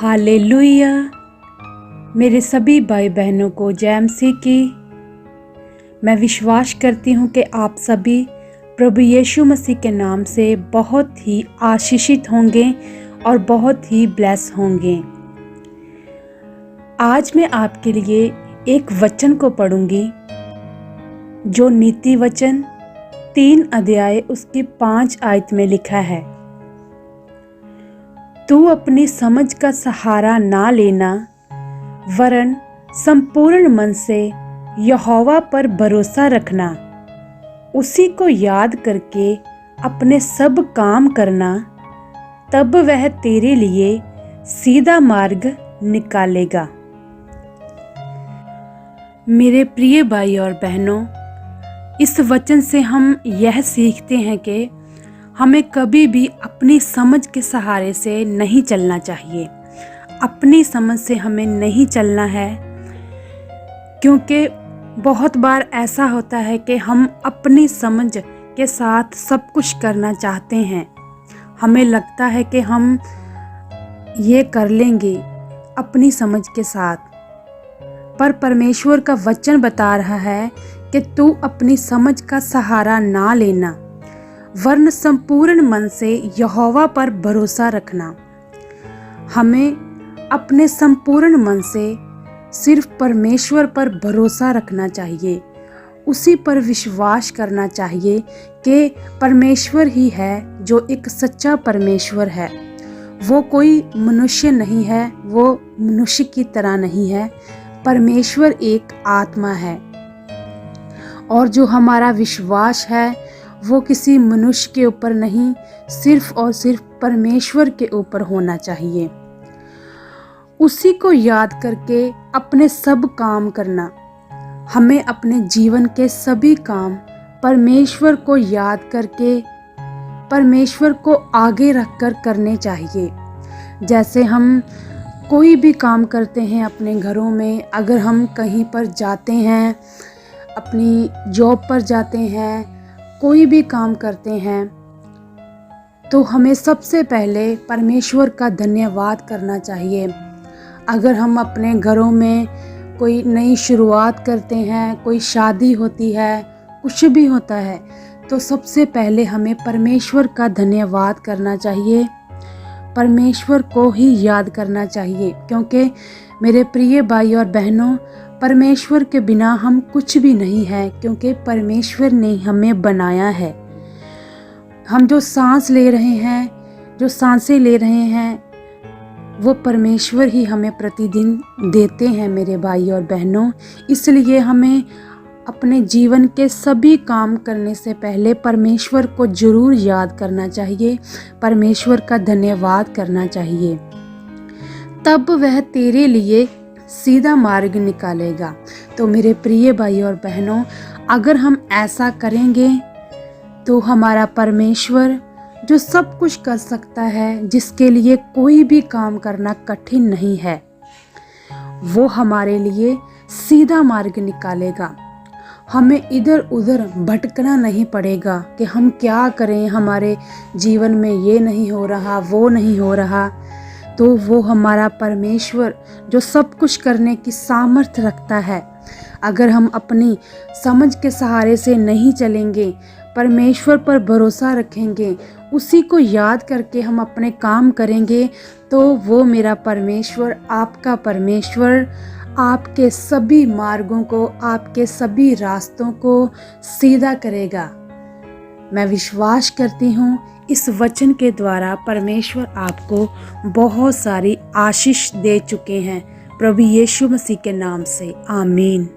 Hallelujah. मेरे सभी भाई बहनों को जय मसीह की। मैं विश्वास करती हूँ कि आप सभी प्रभु यीशु मसीह के नाम से बहुत ही आशीषित होंगे और बहुत ही ब्लेस होंगे। आज मैं आपके लिए एक वचन को पढ़ूंगी जो नीति वचन 3 अध्याय उसकी 5 आयत में लिखा है। तू अपनी समझ का सहारा ना लेना, वरन संपूर्ण मन से यहोवा पर भरोसा रखना। उसी को याद करके अपने सब काम करना, तब वह तेरे लिए सीधा मार्ग निकालेगा। मेरे प्रिय भाई और बहनों, इस वचन से हम यह सीखते हैं कि हमें कभी भी अपनी समझ के सहारे से नहीं चलना चाहिए। अपनी समझ से हमें नहीं चलना है, क्योंकि बहुत बार ऐसा होता है कि हम अपनी समझ के साथ सब कुछ करना चाहते हैं। हमें लगता है कि हम ये कर लेंगे अपनी समझ के साथ, पर परमेश्वर का वचन बता रहा है कि तू अपनी समझ का सहारा ना लेना, वरन संपूर्ण मन से यहोवा पर भरोसा रखना। हमें अपने संपूर्ण मन से सिर्फ परमेश्वर पर भरोसा रखना चाहिए, उसी पर विश्वास करना चाहिए कि परमेश्वर ही है जो एक सच्चा परमेश्वर है। वो कोई मनुष्य नहीं है, वो मनुष्य की तरह नहीं है। परमेश्वर एक आत्मा है, और जो हमारा विश्वास है वो किसी मनुष्य के ऊपर नहीं, सिर्फ और सिर्फ परमेश्वर के ऊपर होना चाहिए। उसी को याद करके अपने सब काम करना। हमें अपने जीवन के सभी काम परमेश्वर को याद करके, परमेश्वर को आगे रखकर करने चाहिए। जैसे हम कोई भी काम करते हैं अपने घरों में, अगर हम कहीं पर जाते हैं, अपनी जॉब पर जाते हैं, कोई भी काम करते हैं, तो हमें सबसे पहले परमेश्वर का धन्यवाद करना चाहिए। अगर हम अपने घरों में कोई नई शुरुआत करते हैं, कोई शादी होती है, कुछ भी होता है, तो सबसे पहले हमें परमेश्वर का धन्यवाद करना चाहिए, परमेश्वर को ही याद करना चाहिए। क्योंकि मेरे प्रिय भाई और बहनों, परमेश्वर के बिना हम कुछ भी नहीं है, क्योंकि परमेश्वर ने हमें बनाया है। हम जो सांस ले रहे हैं, जो सांसें ले रहे हैं, वो परमेश्वर ही हमें प्रतिदिन देते हैं मेरे भाई और बहनों। इसलिए हमें अपने जीवन के सभी काम करने से पहले परमेश्वर को जरूर याद करना चाहिए, परमेश्वर का धन्यवाद करना चाहिए, तब वह तेरे लिए सीधा मार्ग निकालेगा। तो मेरे प्रिय भाई और बहनों, अगर हम ऐसा करेंगे तो हमारा परमेश्वर जो सब कुछ कर सकता है, जिसके लिए कोई भी काम करना कठिन नहीं है, वो हमारे लिए सीधा मार्ग निकालेगा। हमें इधर उधर भटकना नहीं पड़ेगा कि हम क्या करें, हमारे जीवन में ये नहीं हो रहा, वो नहीं हो रहा। तो वो हमारा परमेश्वर जो सब कुछ करने की सामर्थ्य रखता है, अगर हम अपनी समझ के सहारे से नहीं चलेंगे, परमेश्वर पर भरोसा रखेंगे, उसी को याद करके हम अपने काम करेंगे, तो वो मेरा परमेश्वर, आपका परमेश्वर, आपके सभी मार्गों को, आपके सभी रास्तों को सीधा करेगा। मैं विश्वास करती हूँ इस वचन के द्वारा परमेश्वर आपको बहुत सारी आशीष दे चुके हैं। प्रभु यीशु मसीह के नाम से आमीन।